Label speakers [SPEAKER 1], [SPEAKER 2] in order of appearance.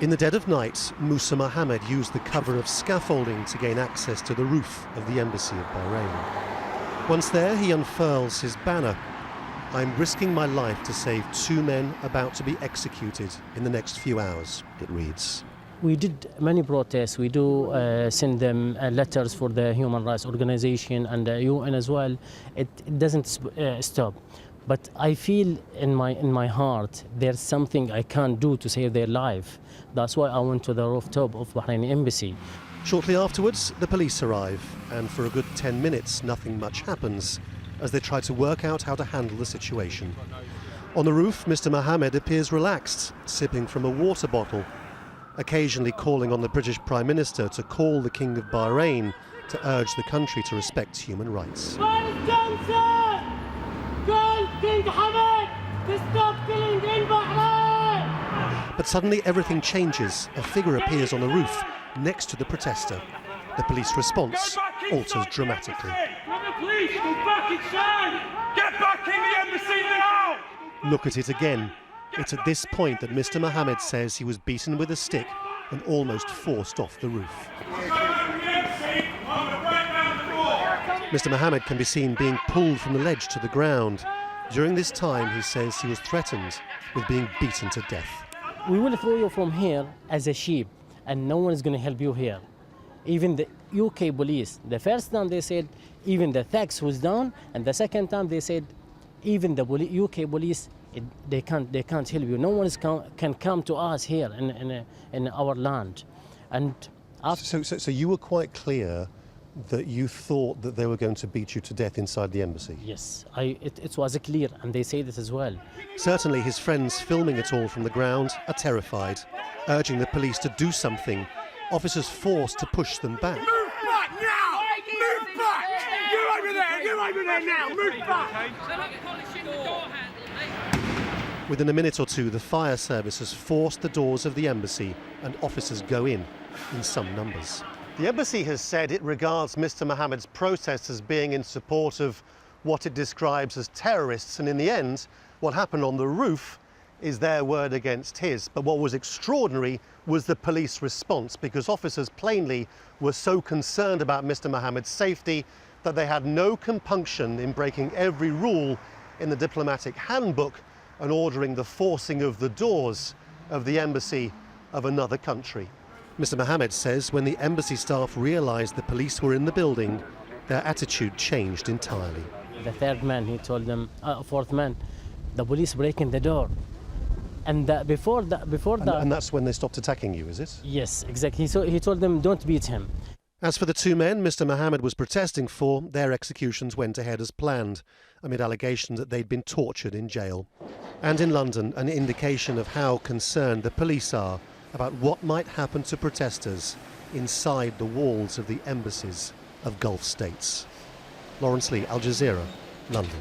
[SPEAKER 1] In the dead of night, Moosa Mohammad used the cover of scaffolding to gain access to the roof of the embassy of Bahrain. Once there, he unfurls his banner. "I'm risking my life to save 2 men about to be executed in the next few hours," it reads.
[SPEAKER 2] We did many protests. We do send them letters for the human rights organization and the UN as well. It doesn't stop. But I feel in my heart there's something I can't do to save their life. That's why I went to the rooftop of Bahraini embassy.
[SPEAKER 1] Shortly afterwards, the police arrive, and for a good 10 minutes, nothing much happens as they try to work out how to handle the situation. On the roof, Mr. Mohammed appears relaxed, sipping from a water bottle, occasionally calling on the British Prime Minister to call the King of Bahrain to urge the country to respect human rights. But suddenly everything changes. A figure appears on the roof next to the protester. The police response alters dramatically. Look at it again. It's at this point that Mr. Mohammed says he was beaten with a stick and almost forced off the roof. Mr. Mohammed can be seen being pulled from the ledge to the ground. During this time, he says he was threatened with being beaten to death.
[SPEAKER 2] "We will throw you from here as a sheep, and no one is going to help you here." Even the UK police, the first time they said even the tax was down, and the second time they said even the UK police, they can't help you. No one can come to us here in our land. And
[SPEAKER 1] so you were quite clear that you thought that they were going to beat you to death inside the embassy?
[SPEAKER 2] Yes, it was clear, and they say this as well.
[SPEAKER 1] Certainly his friends filming it all from the ground are terrified, urging the police to do something. Officers forced to push them back.
[SPEAKER 3] Move back now! Move back! You over there now! Move back!
[SPEAKER 1] Within a minute or two, the fire service has forced the doors of the embassy and officers go in some numbers. The embassy has said it regards Mr. Mohammed's protests as being in support of what it describes as terrorists, and in the end, what happened on the roof is their word against his. But what was extraordinary was the police response, because officers plainly were so concerned about Mr. Mohammed's safety that they had no compunction in breaking every rule in the diplomatic handbook and ordering the forcing of the doors of the embassy of another country. Mr. Mohammed says when the embassy staff realized the police were in the building, their attitude changed entirely.
[SPEAKER 2] The third man, he told them, fourth man, the police breaking the door. And before that...
[SPEAKER 1] And that's when they stopped attacking you, is it?
[SPEAKER 2] Yes, exactly. So he told them, don't beat him.
[SPEAKER 1] As for the 2 men Mr. Mohammed was protesting for, their executions went ahead as planned, amid allegations that they'd been tortured in jail. And in London, an indication of how concerned the police are about what might happen to protesters inside the walls of the embassies of Gulf states. Laurence Lee, Aljazeera, London.